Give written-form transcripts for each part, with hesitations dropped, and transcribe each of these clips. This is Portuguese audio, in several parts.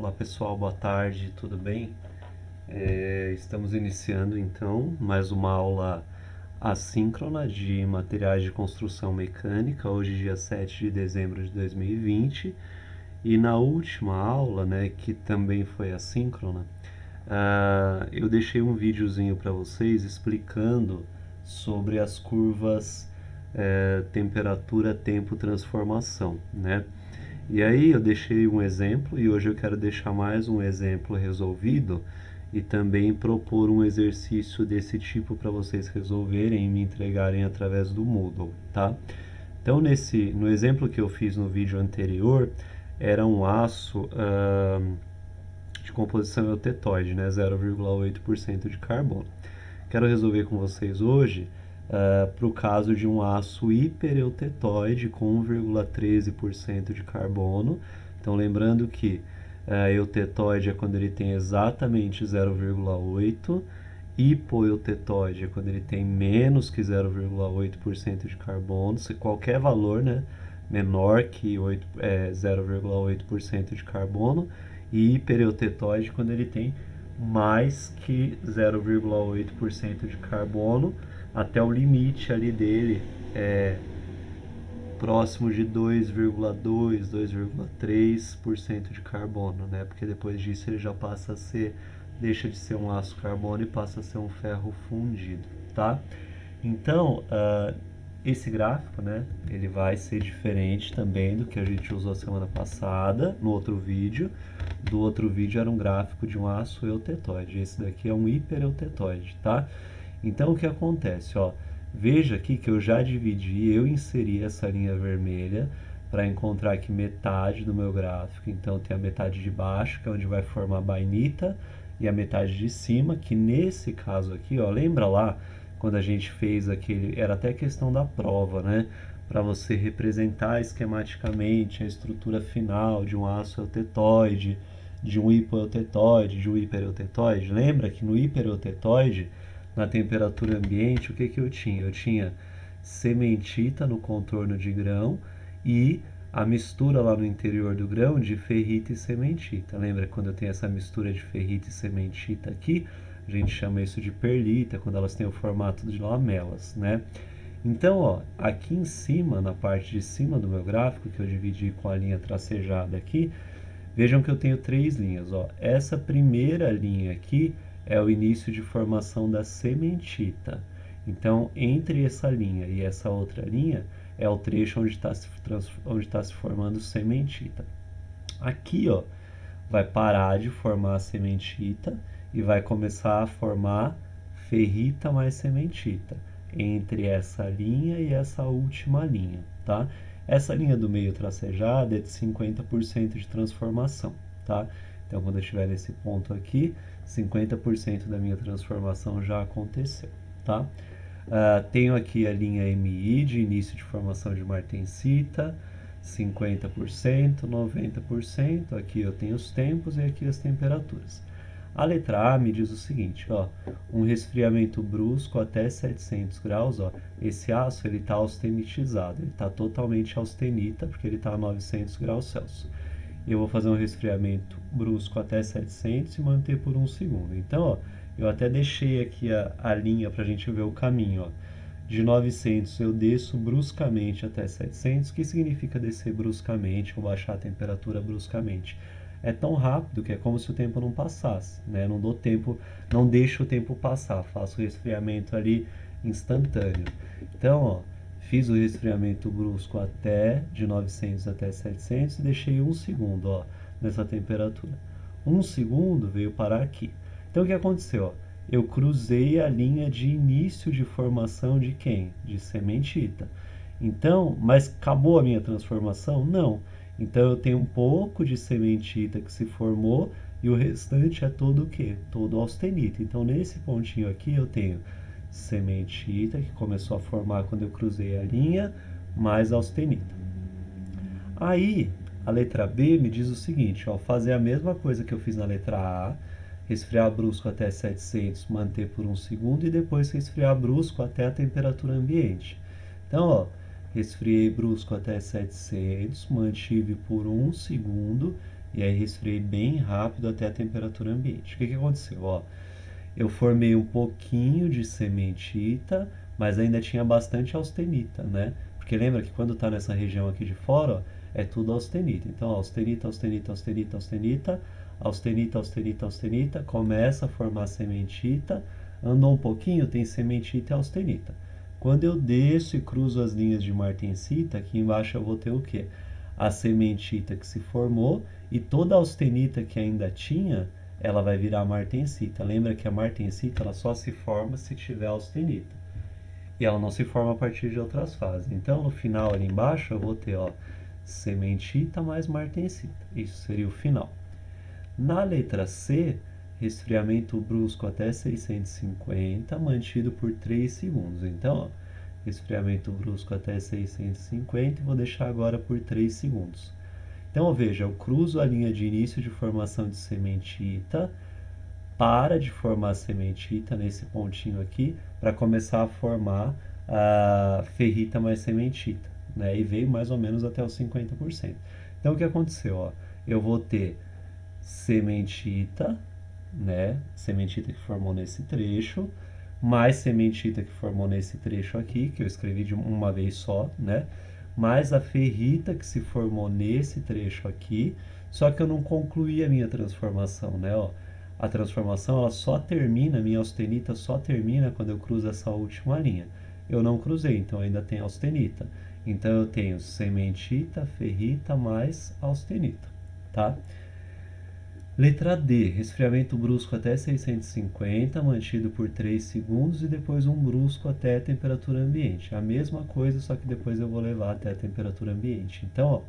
Olá pessoal, boa tarde, tudo bem? Estamos iniciando então mais uma aula assíncrona de materiais de construção mecânica, hoje dia 7 de dezembro de 2020. E na última aula, né, que também foi assíncrona, eu deixei um videozinho para vocês explicando sobre as curvas temperatura, tempo, transformação, né? E aí eu deixei um exemplo e hoje eu quero deixar mais um exemplo resolvido e também propor um exercício desse tipo para vocês resolverem e me entregarem através do Moodle, tá? Então no exemplo que eu fiz no vídeo anterior era um aço de composição eutetóide, né, 0,8% de carbono. Quero resolver com vocês hoje para o caso de um aço hipereutetóide com 1,13% de carbono. Então, lembrando que eutetóide é quando ele tem exatamente 0,8%, hipoeutetóide é quando ele tem menos que 0,8% de carbono. Se qualquer valor, né, menor que 0,8% de carbono, e hipereutetóide quando ele tem mais que 0,8% de carbono, até o limite ali dele próximo de 2,2, 2,3% de carbono, né? Porque depois disso ele já passa a ser, deixa de ser um aço carbono e passa a ser um ferro fundido, tá? Então, esse gráfico, né, ele vai ser diferente também do que a gente usou semana passada, no outro vídeo. Do outro vídeo era um gráfico de um aço eutetóide, esse daqui é um hipereutetóide, tá? Então, o que acontece, ó? Veja aqui que eu já dividi, eu inseri essa linha vermelha para encontrar aqui metade do meu gráfico. Então, tem a metade de baixo, que é onde vai formar a bainita, e a metade de cima, que nesse caso aqui, ó, lembra lá quando a gente fez aquele, era até questão da prova, né? Para você representar esquematicamente a estrutura final de um aço eutetóide, de um hipoeutetóide, de um hipereutetóide. Lembra que no hipereutetóide, na temperatura ambiente, o que eu tinha? Eu tinha cementita no contorno de grão e a mistura lá no interior do grão de ferrita e cementita. Lembra quando eu tenho essa mistura de ferrita e cementita aqui? A gente chama isso de perlita, quando elas têm o formato de lamelas, né? Então, ó, aqui em cima, na parte de cima do meu gráfico, que eu dividi com a linha tracejada aqui, vejam que eu tenho três linhas, ó. Essa primeira linha aqui é o início de formação da cementita. Então, entre essa linha e essa outra linha é o trecho onde está se formando cementita. Aqui, ó, vai parar de formar a cementita e vai começar a formar ferrita mais cementita entre essa linha e essa última linha, tá? Essa linha do meio tracejada é de 50% de transformação, tá? Então, quando eu estiver nesse ponto aqui, 50% da minha transformação já aconteceu, tá? Tenho aqui a linha MI de início de formação de martensita, 50%, 90%, aqui eu tenho os tempos e aqui as temperaturas. A letra A me diz o seguinte, ó, um resfriamento brusco até 700 graus, ó, esse aço ele está austenitizado, ele está totalmente austenita, porque ele está a 900 graus Celsius. Eu vou fazer um resfriamento brusco até 700 e manter por 1 segundo. Então, ó, eu até deixei aqui a linha para a gente ver o caminho, ó. De 900 eu desço bruscamente até 700, que significa descer bruscamente ou baixar a temperatura bruscamente. É tão rápido que é como se o tempo não passasse, né? Não dou tempo, não deixo o tempo passar, faço o resfriamento ali instantâneo. Então, ó, fiz o resfriamento brusco até de 900 até 700 e deixei 1 segundo, ó, nessa temperatura. 1 segundo veio parar aqui. Então, o que aconteceu? Ó? Eu cruzei a linha de início de formação de quem? De cementita. Então, mas acabou a minha transformação? Não. Então eu tenho um pouco de cementita que se formou e o restante é todo o quê? Todo austenita. Então nesse pontinho aqui eu tenho cementita que começou a formar quando eu cruzei a linha, mais austenita. Aí a letra B me diz o seguinte, ó, fazer a mesma coisa que eu fiz na letra A, resfriar brusco até 700, manter por 1 segundo e depois resfriar brusco até a temperatura ambiente. Então, ó, resfriei brusco até 700, mantive por 1 segundo e aí resfriei bem rápido até a temperatura ambiente. O que que aconteceu? Ó, eu formei um pouquinho de sementita, mas ainda tinha bastante austenita, né? Porque lembra que quando está nessa região aqui de fora, ó, é tudo austenita. Então, austenita, austenita, austenita, austenita, austenita, austenita, austenita, começa a formar sementita, andou um pouquinho, tem sementita e austenita. Quando eu desço e cruzo as linhas de martensita, aqui embaixo eu vou ter o quê? A sementita que se formou e toda a austenita que ainda tinha, ela vai virar martensita. Lembra que a martensita ela só se forma se tiver austenita. E ela não se forma a partir de outras fases. Então, no final ali embaixo, eu vou ter, ó, sementita mais martensita. Isso seria o final. Na letra C, resfriamento brusco até 650, mantido por 3 segundos. Então, ó, resfriamento brusco até 650 e vou deixar agora por 3 segundos. Então, veja, eu cruzo a linha de início de formação de sementita, para de formar sementita nesse pontinho aqui, para começar a formar a ferrita mais sementita, né? E veio mais ou menos até os 50%. Então, o que aconteceu? Ó? Eu vou ter sementita, né? Sementita que formou nesse trecho, mais sementita que formou nesse trecho aqui, que eu escrevi de uma vez só, né? Mais a ferrita que se formou nesse trecho aqui, só que eu não concluí a minha transformação, né? Ó, a transformação ela só termina, a minha austenita só termina quando eu cruzo essa última linha. Eu não cruzei, então ainda tem austenita. Então eu tenho sementita, ferrita mais austenita, tá? Letra D, resfriamento brusco até 650, mantido por 3 segundos e depois um brusco até a temperatura ambiente. A mesma coisa, só que depois eu vou levar até a temperatura ambiente. Então, ó,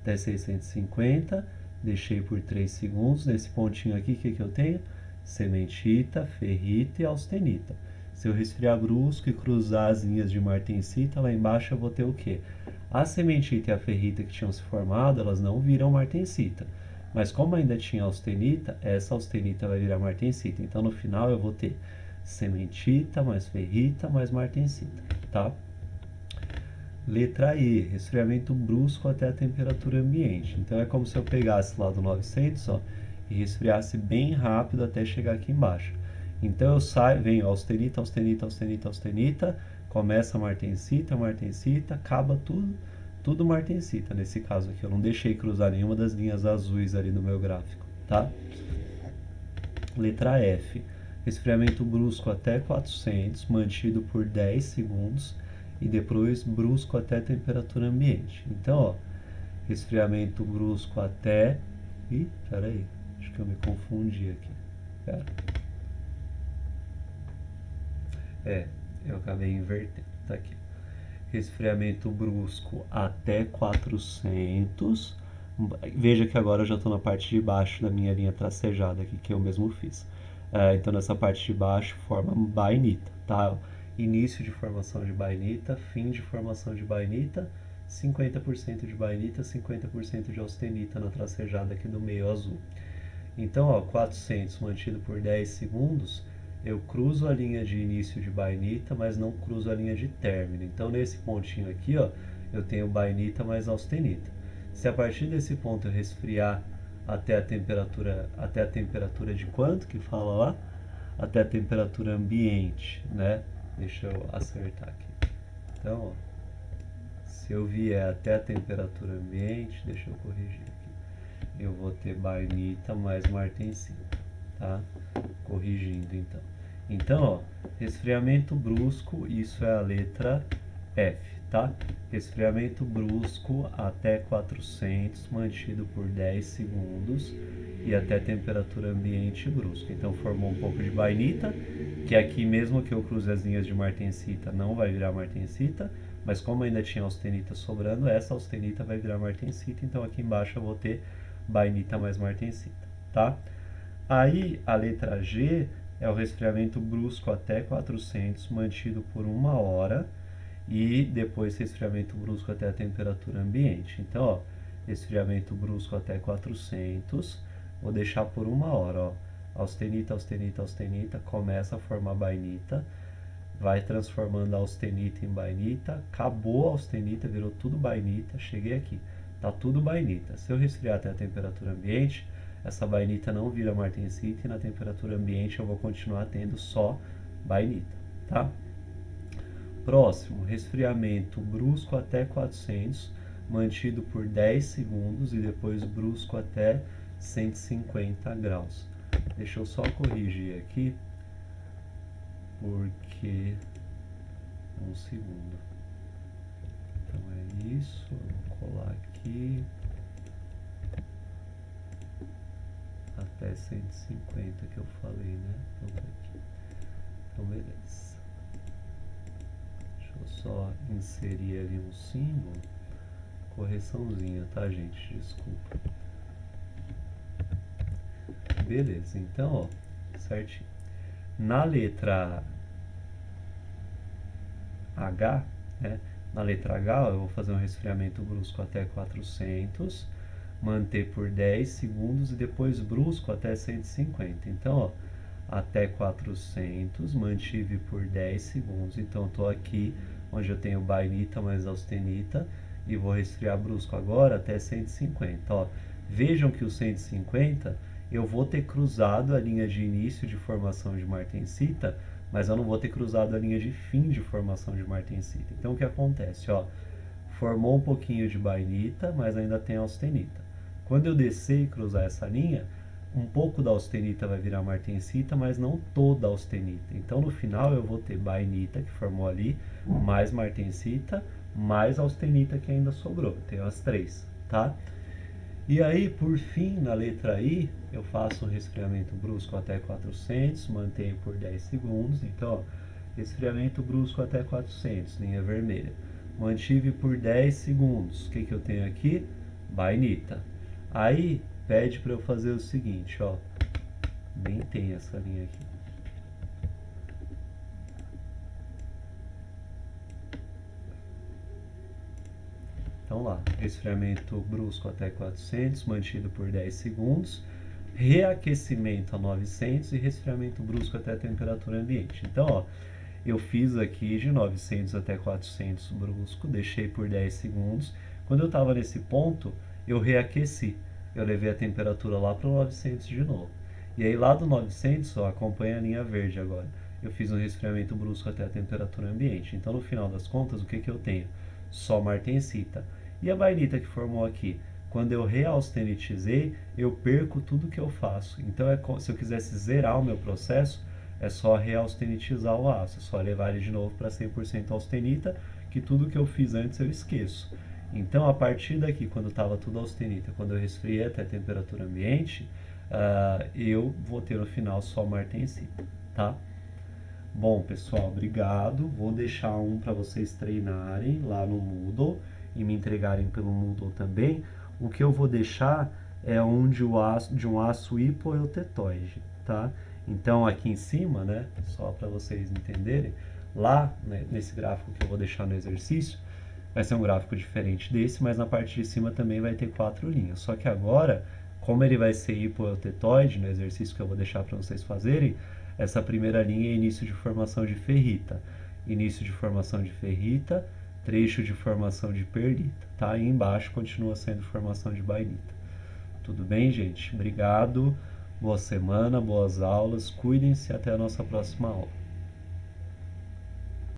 até 650, deixei por 3 segundos. Nesse pontinho aqui, o que eu tenho? Sementita, ferrita e austenita. Se eu resfriar brusco e cruzar as linhas de martensita, lá embaixo eu vou ter o quê? A sementita e a ferrita que tinham se formado, elas não viram martensita. Mas como ainda tinha austenita, essa austenita vai virar martensita. Então no final eu vou ter sementita mais ferrita mais martensita, tá? Letra E, resfriamento brusco até a temperatura ambiente. Então é como se eu pegasse lá do 900, ó, e resfriasse bem rápido até chegar aqui embaixo. Então eu saio, venho austenita, austenita, austenita, austenita, começa a martensita, martensita, acaba tudo martensita nesse caso aqui. Eu não deixei cruzar nenhuma das linhas azuis ali no meu gráfico, tá? Letra F, resfriamento brusco até 400, mantido por 10 segundos e depois brusco até temperatura ambiente. Então, ó, resfriamento brusco até... Ih, peraí, acho que eu me confundi aqui. Pera. Eu acabei invertendo, tá aqui. Resfriamento brusco até 400. Veja que agora eu já estou na parte de baixo da minha linha tracejada aqui, que eu mesmo fiz. Então nessa parte de baixo forma bainita, tá? Início de formação de bainita, fim de formação de bainita, 50% de bainita, 50% de austenita na tracejada aqui do meio azul. Então, ó, 400 mantido por 10 segundos, eu cruzo a linha de início de bainita, mas não cruzo a linha de término. Então, nesse pontinho aqui, ó, eu tenho bainita mais austenita. Se a partir desse ponto eu resfriar até a temperatura de quanto que fala lá? Até a temperatura ambiente, né? Deixa eu acertar aqui. Então, ó, se eu vier até a temperatura ambiente, deixa eu corrigir aqui. Eu vou ter bainita mais martensita, tá? Corrigindo então. Então, ó, resfriamento brusco, isso é a letra F, tá? Resfriamento brusco até 400, mantido por 10 segundos e até temperatura ambiente brusca. Então formou um pouco de bainita, que aqui mesmo que eu cruze as linhas de martensita não vai virar martensita, mas como ainda tinha austenita sobrando, essa austenita vai virar martensita, então aqui embaixo eu vou ter bainita mais martensita, tá? Aí a letra G é o resfriamento brusco até 400, mantido por 1 hora, e depois resfriamento brusco até a temperatura ambiente. Então, ó, resfriamento brusco até 400, vou deixar por 1 hora, ó. Austenita, austenita, austenita, começa a formar bainita, vai transformando a austenita em bainita, acabou a austenita, virou tudo bainita, cheguei aqui. tá tudo bainita. Se eu resfriar até a temperatura ambiente, essa bainita não vira martensita e na temperatura ambiente eu vou continuar tendo só bainita, tá? Próximo, resfriamento brusco até 400, mantido por 10 segundos e depois brusco até 150 graus. Deixa eu só corrigir aqui, porque... um segundo. Então é isso, vou colar aqui. Até 150 que eu falei, né? Então beleza. Deixa eu só inserir ali um símbolo. Correçãozinha, tá, gente? Desculpa. Beleza, então, ó, certinho. Na letra H, né? Na letra H, eu vou fazer um resfriamento brusco até 400, manter por 10 segundos e depois brusco até 150. Então, ó, até 400, mantive por 10 segundos. Então, estou aqui onde eu tenho bainita mais austenita e vou resfriar brusco agora até 150. Ó, vejam que o 150 eu vou ter cruzado a linha de início de formação de martensita, mas eu não vou ter cruzado a linha de fim de formação de martensita. Então, o que acontece? Ó, formou um pouquinho de bainita, mas ainda tem austenita. Quando eu descer e cruzar essa linha, um pouco da austenita vai virar martensita, mas não toda a austenita. Então, no final, eu vou ter bainita, que formou ali, mais martensita, mais austenita que ainda sobrou. Tenho as três, tá? E aí, por fim, na letra I, eu faço um resfriamento brusco até 400, mantenho por 10 segundos. Então, ó, resfriamento brusco até 400, linha vermelha. Mantive por 10 segundos. O que que eu tenho aqui? Bainita. Aí, pede para eu fazer o seguinte, ó. Nem tem essa linha aqui. Então lá, resfriamento brusco até 400, mantido por 10 segundos, reaquecimento a 900 e resfriamento brusco até a temperatura ambiente. Então, ó, eu fiz aqui de 900 até 400 brusco, deixei por 10 segundos. Quando eu estava nesse ponto, eu reaqueci. Eu levei a temperatura lá para o 900 de novo. E aí lá do 900, ó, acompanha a linha verde agora. Eu fiz um resfriamento brusco até a temperatura ambiente. Então, no final das contas, o que que eu tenho? Só martensita. E a bainita que formou aqui? Quando eu reaustenitizei, eu perco tudo que eu faço. Então, se eu quisesse zerar o meu processo, é só reaustenitizar o aço. É só levar ele de novo para 100% austenita, que tudo que eu fiz antes eu esqueço. Então, a partir daqui, quando estava tudo austenita, quando eu resfriei até a temperatura ambiente, eu vou ter no final só martensita, tá? Bom, pessoal, obrigado. Vou deixar um para vocês treinarem lá no Moodle e me entregarem pelo Moodle também. O que eu vou deixar é um de um aço hipoeutetóide, tá? Então, aqui em cima, né, só para vocês entenderem, lá, né, nesse gráfico que eu vou deixar no exercício, vai ser um gráfico diferente desse, mas na parte de cima também vai ter 4 linhas. Só que agora, como ele vai ser hipoeutetóide, no exercício que eu vou deixar para vocês fazerem, essa primeira linha é início de formação de ferrita. Início de formação de ferrita, trecho de formação de perlita, tá? E embaixo continua sendo formação de bainita. Tudo bem, gente? Obrigado, boa semana, boas aulas, cuidem-se, até a nossa próxima aula.